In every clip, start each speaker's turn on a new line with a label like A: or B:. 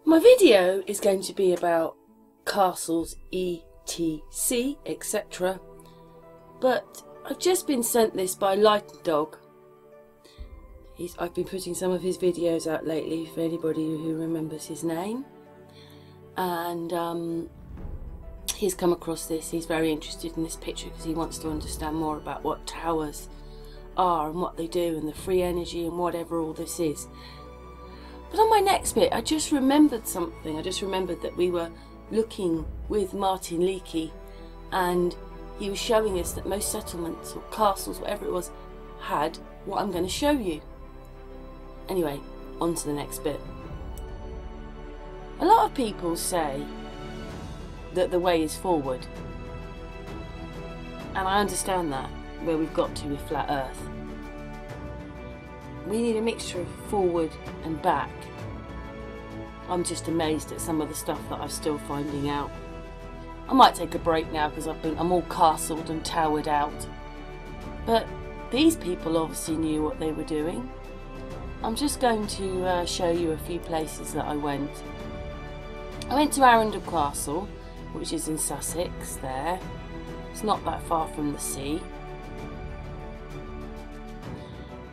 A: My video is going to be about castles, etc, etc. But I've just been sent this by Light Dog. I've been putting some of his videos out lately for anybody who remembers his name. And he's come across this. He's very interested in this picture because he wants to understand more about what towers are and what they do and the free energy and whatever all this is. But on my next bit, I just remembered something. I just remembered that we were looking with Martin Leakey, and he was showing us that most settlements or castles, whatever it was, had what I'm going to show you. Anyway, on to the next bit. A lot of people say that the way is forward, and I understand that, where we've got to with flat earth. We need a mixture of forward and back. I'm just amazed at some of the stuff that I'm still finding out. I might take a break now because I'm all castled and towered out. But these people obviously knew what they were doing. I'm just going to show you a few places that I went. I went to Arundel Castle, which is in Sussex there. It's not that far from the sea.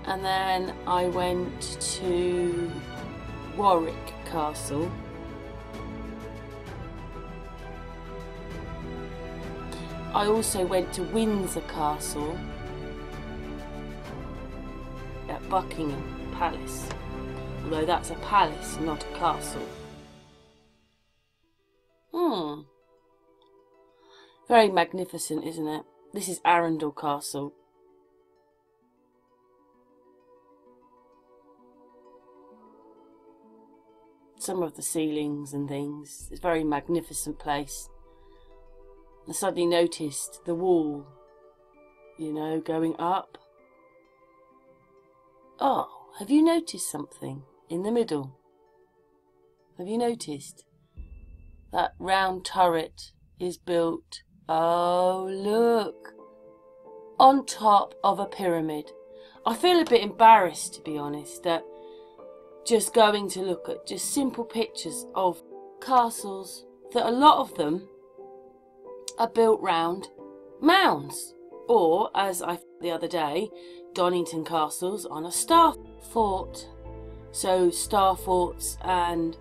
A: And then I went to Warwick Castle. I also went to Windsor Castle at Buckingham Palace, although that's a palace, not a castle. Very magnificent, isn't it? This is Arundel Castle. Some of the ceilings and things. It's a very magnificent place. I suddenly noticed the wall, you know, going up. Oh, have you noticed something in the middle? Have you noticed? That round turret is built, oh look, on top of a pyramid. I feel a bit embarrassed, to be honest, that just going to look at just simple pictures of castles, that a lot of them are built round mounds, or, as I found the other day, Donington castles on a star fort. So star forts and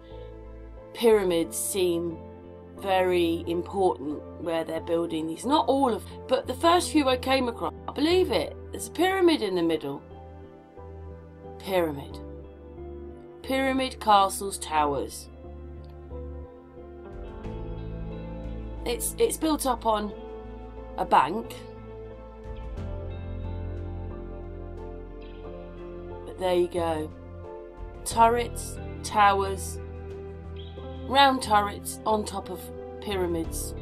A: pyramids seem very important where they're building these. Not all of, but the first few I came across, I believe it, there's a pyramid in the middle. Pyramid. Pyramid, castles, towers. It's built up on a bank. But there you go. Turrets, towers, round turrets on top of pyramids.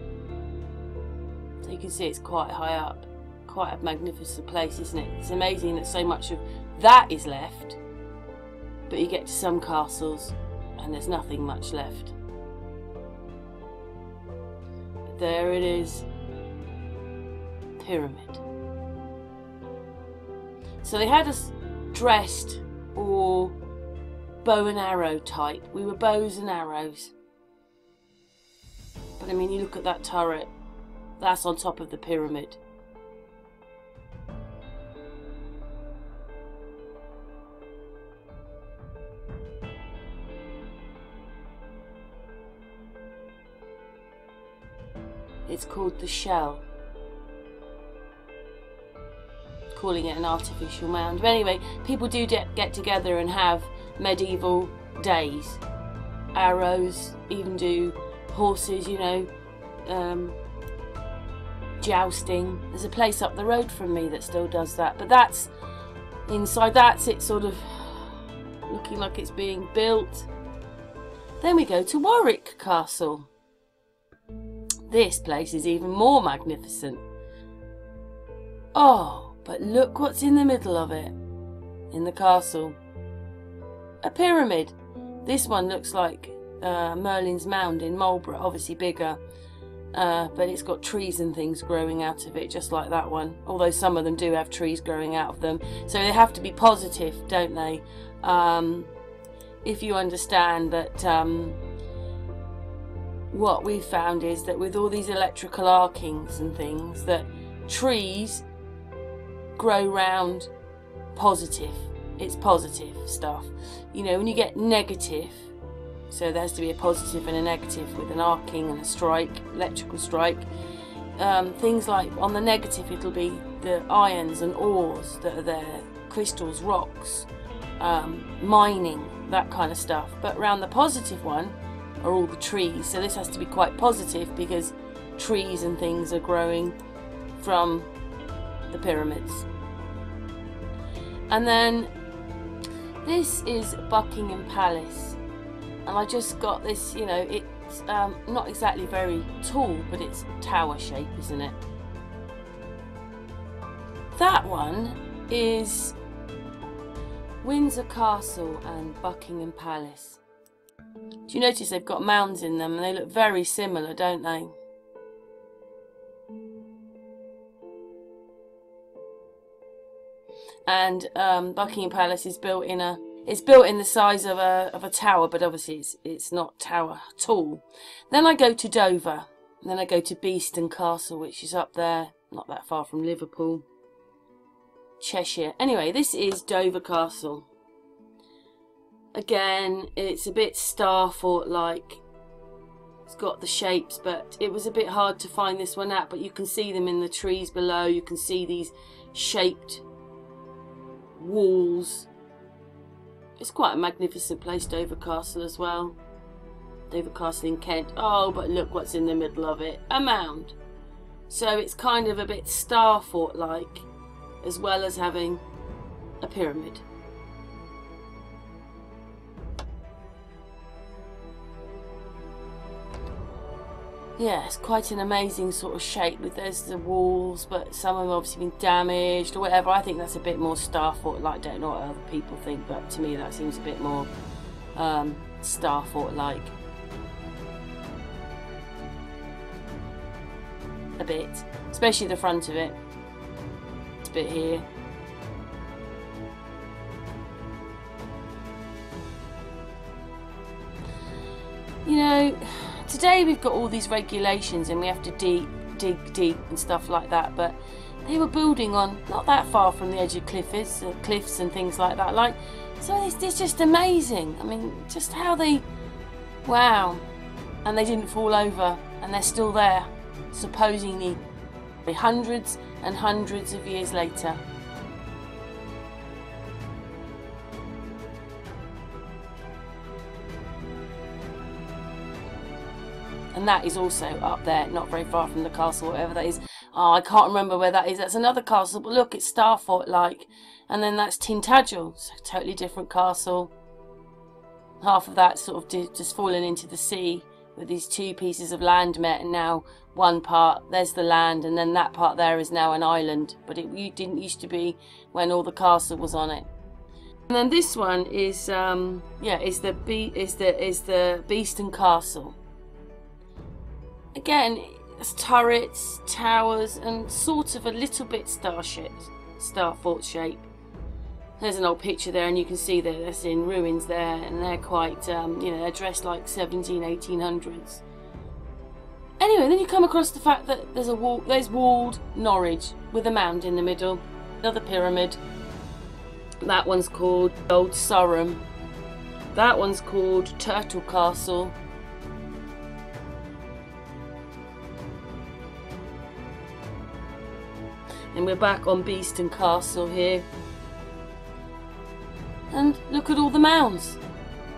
A: So you can see it's quite high up. Quite a magnificent place, isn't it? It's amazing that so much of that is left. But you get to some castles and there's nothing much left. But there it is. Pyramid. So they had us dressed or bow and arrow type. We were bows and arrows. But I mean, you look at that turret. That's on top of the pyramid. It's called the shell. Calling it an artificial mound. But anyway, people do get together and have medieval days. Arrows, even do horses, you know, jousting. There's a place up the road from me that still does that. But that's, inside that's it sort of looking like it's being built. Then we go to Warwick Castle. This place is even more magnificent. Oh, but look what's in the middle of it, in the castle. A pyramid. This one looks like Merlin's Mound in Marlborough, obviously bigger, but it's got trees and things growing out of it, just like that one. Although some of them do have trees growing out of them, so they have to be positive, don't they? If you understand that what we've found is that with all these electrical arkings and things, that trees grow round positive. It's positive stuff. You know, when you get negative, so there has to be a positive and a negative with an arcing and a strike, electrical strike. Things like on the negative, it'll be the ions and ores that are there, crystals, rocks, mining, that kind of stuff. But around the positive one are all the trees. So this has to be quite positive because trees and things are growing from the pyramids. And then this is Buckingham Palace, and I just got this, you know, it's not exactly very tall, but it's tower shape, isn't it? That one is Windsor Castle and Buckingham Palace. Do you notice they've got mounds in them, and they look very similar, don't they? And Buckingham Palace is built in the size of a tower, but obviously it's not tower tall. Then I go to Dover, and then I go to Beeston Castle, which is up there, not that far from Liverpool, Cheshire. Anyway, this is Dover Castle. Again, it's a bit Star Fort-like. It's got the shapes, but it was a bit hard to find this one out. But you can see them in the trees below. You can see these shaped walls. It's quite a magnificent place, Dover Castle, as well. Dover Castle in Kent. Oh, but look what's in the middle of it. A mound. So it's kind of a bit Star Fort-like, as well as having a pyramid. Yeah, it's quite an amazing sort of shape. There's the walls, but some of them have obviously been damaged or whatever. I think that's a bit more Star Fort-like. I don't know what other people think, but to me that seems a bit more Star Fort-like. A bit, especially the front of it. This bit here. You know, today we've got all these regulations and we have to dig deep and stuff like that, but they were building on not that far from the edge of cliffs and things like that. Like, so it's just amazing. I mean, just how they, wow, and they didn't fall over, and they're still there, supposedly hundreds and hundreds of years later. And that is also up there, not very far from the castle, whatever that is. Oh, I can't remember where that is. That's another castle, but look, it's Star Fort-like. And then that's Tintagel, so a totally different castle. Half of that sort of just fallen into the sea, with these two pieces of land met, and now one part, there's the land, and then that part there is now an island. But it didn't used to be when all the castle was on it. And then this one is, yeah, is the Beeston Castle. Again, it's turrets, towers, and sort of a little bit Star Fort shape. There's an old picture there, and you can see that that's in ruins there, and they're quite, you know, they're dressed like 1800s. Anyway, then you come across the fact that there's walled Norwich with a mound in the middle, another pyramid. That one's called Old Surham. That one's called Turtle Castle. And we're back on Beeston Castle here. And look at all the mounds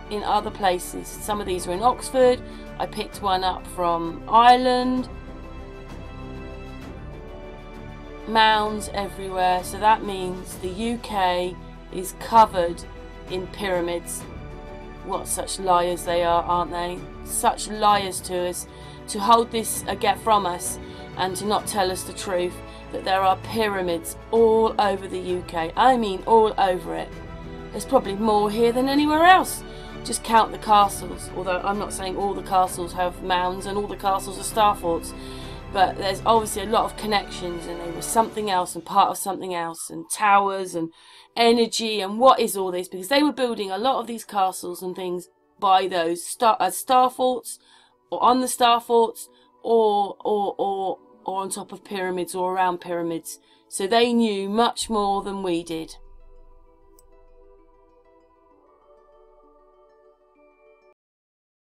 A: in other places. Some of these are in Oxford. I picked one up from Ireland. Mounds everywhere. So that means the UK is covered in pyramids. What such liars they are, aren't they? Such liars to us, to hold this from us and to not tell us the truth. That there are pyramids all over the UK. I mean all over it. There's probably more here than anywhere else. Just count the castles, although I'm not saying all the castles have mounds and all the castles are Star Forts, but there's obviously a lot of connections, and they were something else and part of something else, and towers and energy, and what is all this? Because they were building a lot of these castles and things by those Star Forts or on the star forts, or on top of pyramids or around pyramids. So they knew much more than we did.